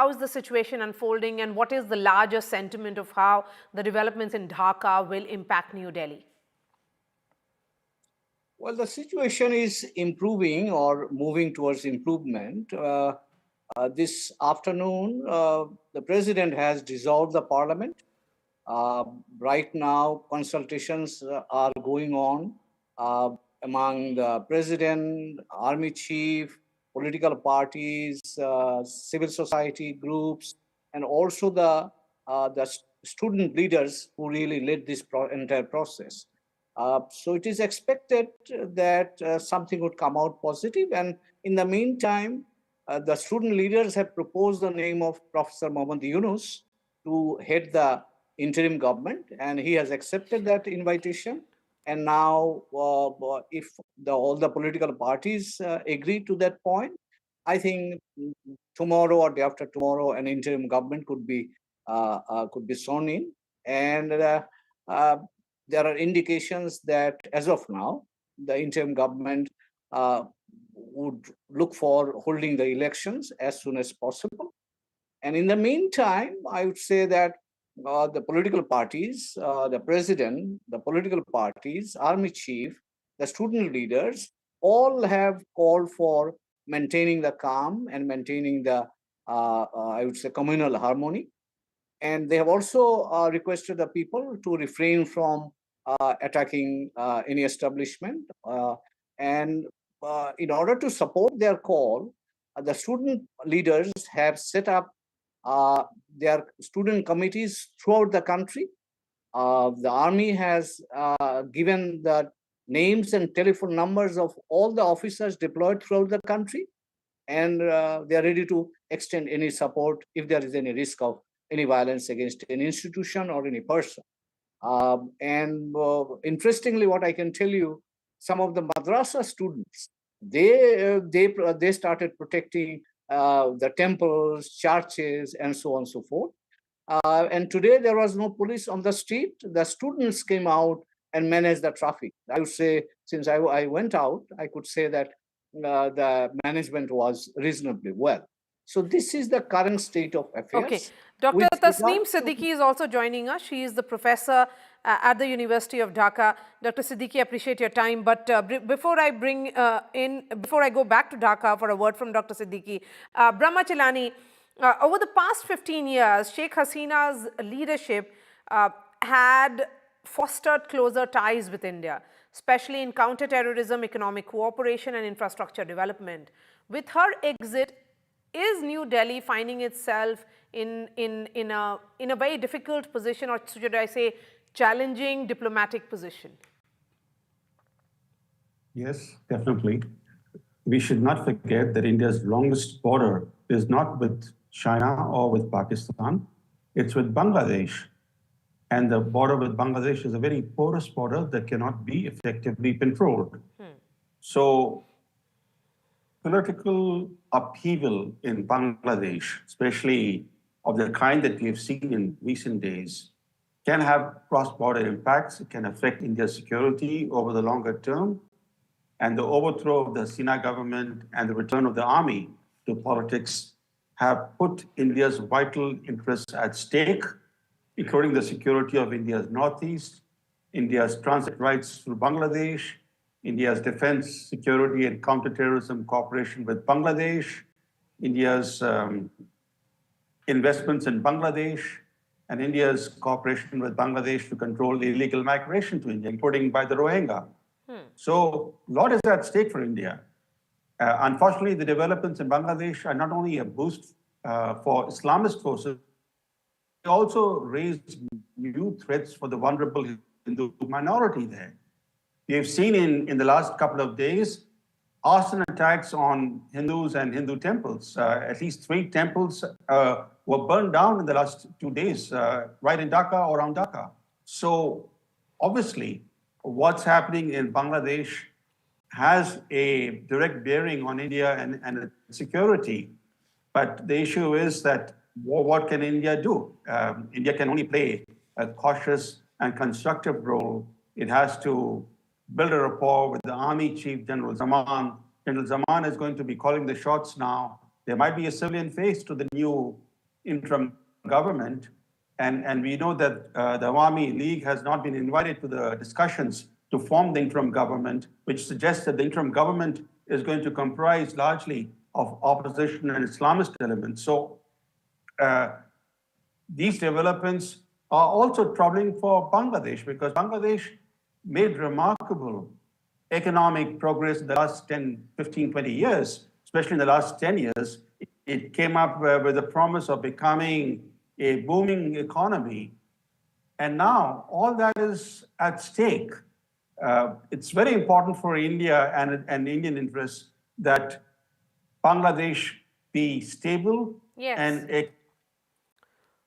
How is the situation unfolding, and what is the larger sentiment of how the developments in Dhaka will impact New Delhi? Well, the situation is improving or moving towards improvement. This afternoon, the president has dissolved the parliament. Right now, consultations are going on uh, among the president, army chief, political parties, civil society groups, and also the student leaders who really led this entire process. So it is expected that something would come out positive. And in the meantime, the student leaders have proposed the name of Professor Mohammad Yunus to head the interim government, and he has accepted that invitation. And now, if all the political parties agree to that point, I think tomorrow or day after tomorrow, an interim government could be sworn in, and uh, there are indications that as of now, the interim government would look for holding the elections as soon as possible. And in the meantime, I would say that the political parties, the president, the political parties, army chief, the student leaders, all have called for maintaining the calm and maintaining the, I would say, communal harmony. And they have also requested the people to refrain from attacking any establishment. And in order to support their call, the student leaders have set up their student committees throughout the country. The army has given the names and telephone numbers of all the officers deployed throughout the country, and they are ready to extend any support if there is any risk of any violence against any institution or any person. And interestingly, what I can tell you, some of the madrasa students, they started protecting the temples, churches, and so on and so forth. And today there was no police on the street. The students came out and managed the traffic. I would say, since I went out, I could say that the management was reasonably well. So this is the current state of affairs. Okay. Dr. Tasneem Siddiqui is also joining us. She is the professor at the University of Dhaka. Dr. Siddiqui, appreciate your time. But before I before I go back to Dhaka for a word from Dr. Siddiqui, Brahma Chilani, over the past 15 years, Sheikh Hasina's leadership had fostered closer ties with India, especially in counterterrorism, economic cooperation, and infrastructure development. With her exit, is New Delhi finding itself in a very difficult position, or should I say challenging diplomatic position? Yes, definitely. We should not forget that India's longest border is not with China or with Pakistan, it's with Bangladesh. And the border with Bangladesh is a very porous border that cannot be effectively controlled. So political upheaval in Bangladesh, especially of the kind that we have seen in recent days, can have cross-border impacts. It can affect India's security over the longer term. And the overthrow of the Hasina government and the return of the army to politics have put India's vital interests at stake, including the security of India's northeast, India's transit rights through Bangladesh, India's defense, security, and counterterrorism cooperation with Bangladesh, India's investments in Bangladesh, and India's cooperation with Bangladesh to control illegal migration to India, including by the Rohingya. So a lot is at stake for India. Unfortunately, the developments in Bangladesh are not only a boost for Islamist forces, they also raise new threats for the vulnerable Hindu minority there. We have seen in the last couple of days arson attacks on Hindus and Hindu temples. At least 3 temples were burned down in the last 2 days, right in Dhaka or around Dhaka. So obviously, what's happening in Bangladesh has a direct bearing on India and its security. But the issue is that what can India do? India can only play a cautious and constructive role. It has to build a rapport with the Army Chief, General Zaman. General Zaman is going to be calling the shots now. There might be a civilian face to the new interim government. And we know that the Awami League has not been invited to the discussions to form the interim government, which suggests that the interim government is going to comprise largely of opposition and Islamist elements. So these developments are also troubling for Bangladesh, because Bangladesh made remarkable economic progress in the last 10, 15, 20 years, especially in the last 10 years. It came up with the promise of becoming a booming economy. And now all that is at stake. It's very important for India and Indian interests that Bangladesh be stable Yes. and